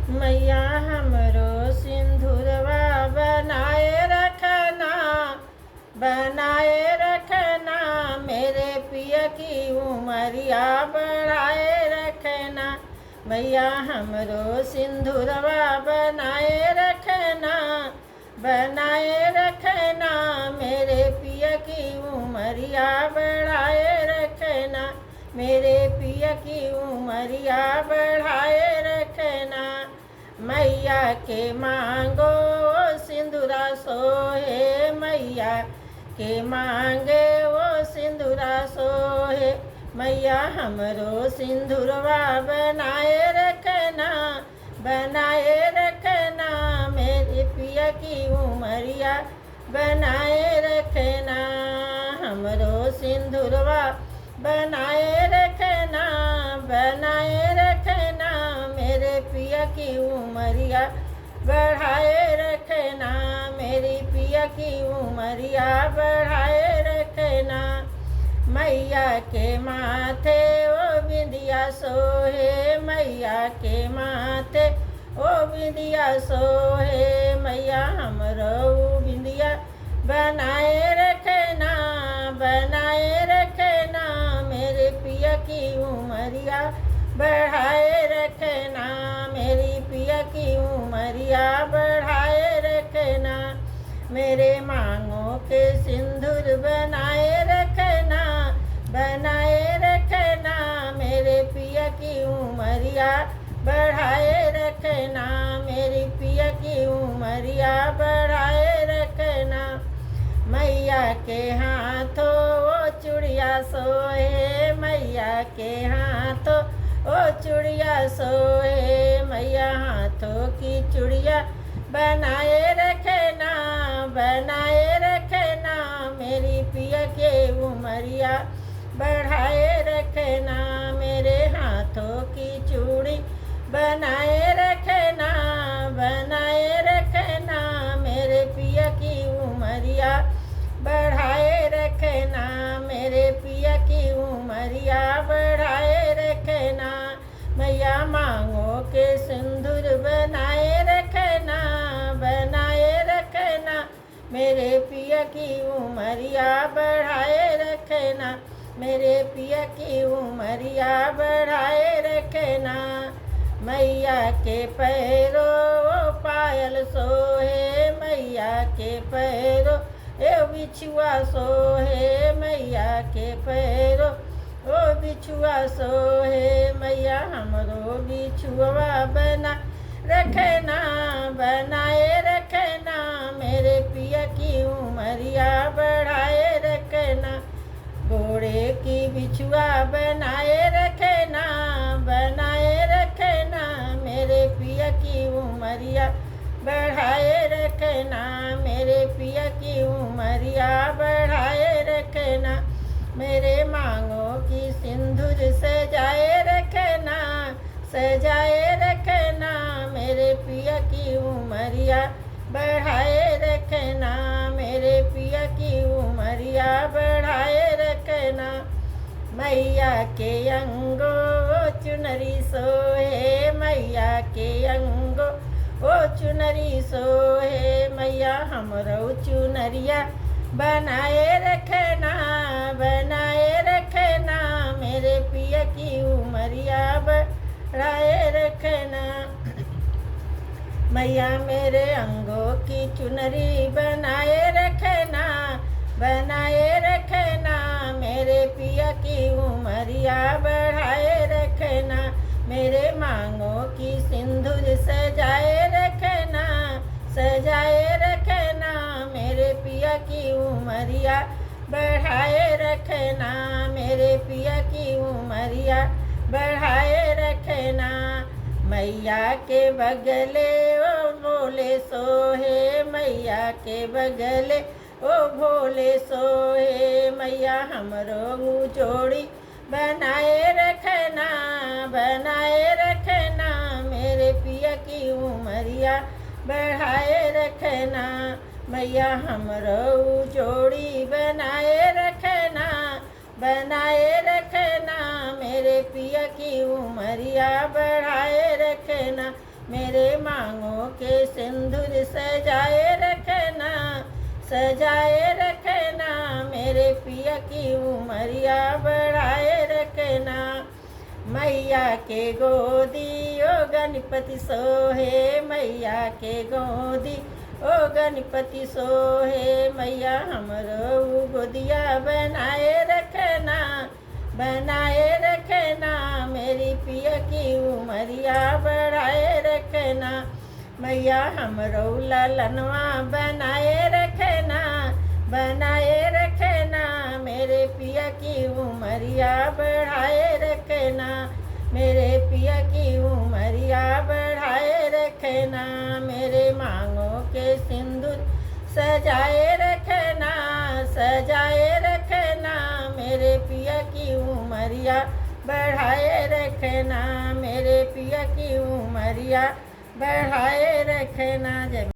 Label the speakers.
Speaker 1: मैया हमरो सिंदूरवा बनाए रखना मेरे पिया की उमरिया बढ़ाए रखना। मैया हमरो सिंदूरवा बनाए रखना मेरे पिया की उमरिया बढ़ाए रखना। मेरे पिया की उमरिया बढ़ाए रखना। मैया के मांगो सिंदूरा सोहे, मैया के मांगे वो सिंदूरा सोहे। मैया हमरो सिंदूरवा बनाए रखना मेरे पिया की उमरिया बनाए रखना। हमरो सिंदूरवा बनाए रखना मेरे पिया की उमरिया बढ़ाए रखना। मेरी पिया की उमरिया बढ़ाए रखना। मैया के माथे ओ बिंदिया सोहे, मैया के माथे ओ बिंदिया सोहे। मैया हमरो बिंदिया बनाए रखना मेरे पिया की उमरिया बढ़ाए रखना। मेरी पिया की उमरिया बढ़ाए रखना। मेरे मांगों के सिंदूर बनाए रखना मेरे पिया की उमरिया बढ़ाए रखना। मेरी पिया की उमरिया बढ़ाए रखना। मैया के हाथों वो चूड़िया सोहे, मैया के हाथों ओ चूड़िया सोहे। मैया हाथों की चूड़िया बनाए रखना मेरी पिया के उमरिया बढ़ाए रखना। मेरे हाथों की चूड़ी बनाए रखना मेरे पिया की उमरिया बढ़ाए रखना। मेरे पिया की उमरिया बढ़ाए रखना। मैया मांगों के सिंदूर बनाए रखना मेरे पिया की उमरिया बढ़ाए रखना। मेरे पिया की उमरिया बढ़ाए रखना। मैया के पैरों पायल सोहे, मैया के पैरों ए बिछुआ सोहे। मैया के पैरों ओ बिछुआ सोहे। मैया हमरो बिछुआ बनाए रखना मेरे पिया की उमरिया बढ़ाए रखना। घोड़े की बिछुआ बनाए रखना मेरे पिया की उमरिया बढ़ाए रखना। मेरे पिया की उमरिया बढ़ाए रखना। मेरे मांगों की सिंदूर सजाए रखना मेरे पिया की उमरिया बढ़ाए रखना। मेरे पिया की उमरिया बढ़ाए रखना। मैया के अंगो चुनरी सोहे, मैया के अंगो ओ चुनरी सोहे। मैया हमरो चुनरिया बनाए रखना मेरे पिया की उमरिया बढ़ाए रखना। मैया मेरे अंगों की चुनरी बनाए रखना मेरे पिया की उमरिया बढ़ाए रखना। मेरे मांगों की सिंदूर सजाए रखना मेरे पिया की उमरिया बढ़ाए रखना। मेरे पिया की उमरिया बढ़ाए रखना। मैया के बगले ओ भोले सोहे, मैया के बगले ओ भोले सोहे। मैया हमरो जोड़ी बनाए रखना मेरे पिया की उमरिया बढ़ाए रखना। मैया हमरो जोड़ी बनाए रखना मेरे पिया की उमरिया बढ़ाए रखना। मेरे मांगों के सिंदूर सजाए रखना, सजाए रखना। मेरे पिया की उमरिया बढ़ाए रखना। मैया के गोदी ओ गणपति सोहे, मैया के गोदी ओ गणपति सोहे। मैया हमरो गोदिया बनाए रखना, बनाए रखना। मेरी पिया की उमरिया बढ़ाए रखना। मैया हमरो ललनवा बनाए रखना, बनाए रखना। मेरे पिया की उमरिया बढ़ाए रखना, मेरे पिया की उमरिया बढ़ाए रखना। मेरे मांगों के सिंदूर सजाए रखना, सजाए रखना। मेरे पिया की उमरिया बढ़ाए रखना, मेरे पिया की उमरिया बढ़ाए रखना। जय